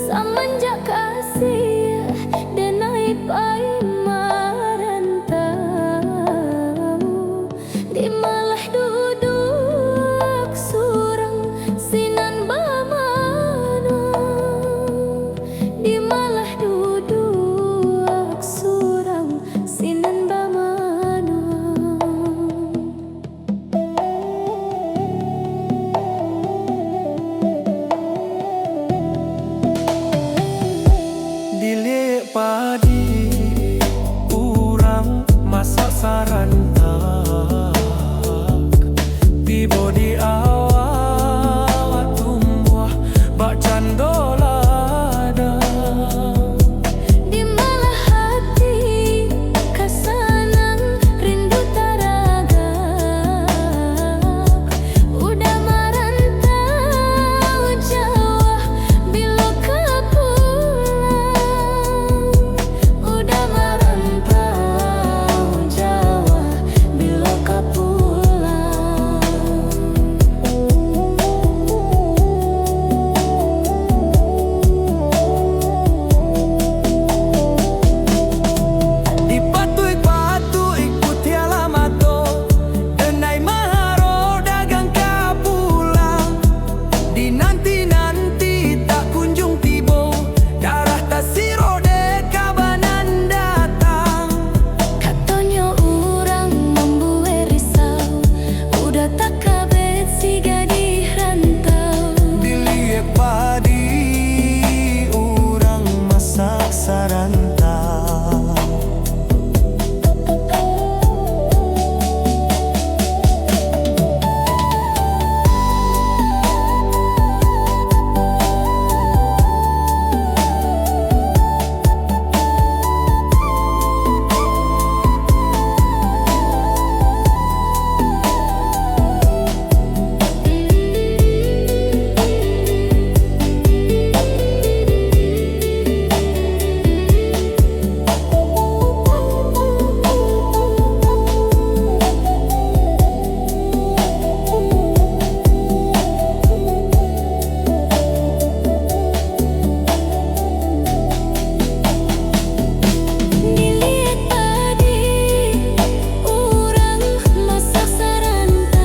Semenjak kasih dan naik pai merantau, di malah duduk surang sinan bamanu, di malah duduk surang sinan bamanu. Dilik padi urang masak sarantak, tiba di awal tumbuh bak candolada. Di malah hati kesanang rindu taraga, udah merantau jauh bila kau pulang, udah merantau jauh bila kau pulang. Dipatuik-patuik putih alamato, denai maharo dagang kapulang. Dinanti-nanti tak kunjung tibo, darah tak siro dek kabanan datang. Katanya orang membuat risau, udah tak kabet si gadis rantau. Dilihat padi urang masak sarantau. Dilihat padi orang masak sarantau,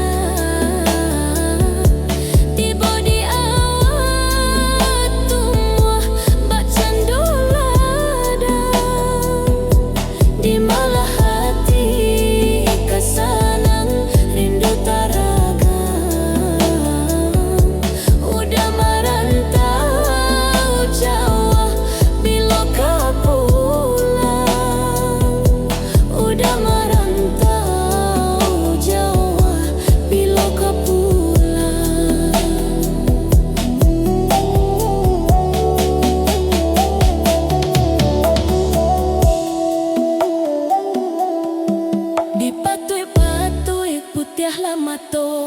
tiba di awal tumbuh bak candolada. Di malah hati kesanang rindu taraga, udah merantau jauh bila kau pulang, udah merantau jauh bila kau pulang. Dipatuik-patuik putih lamato,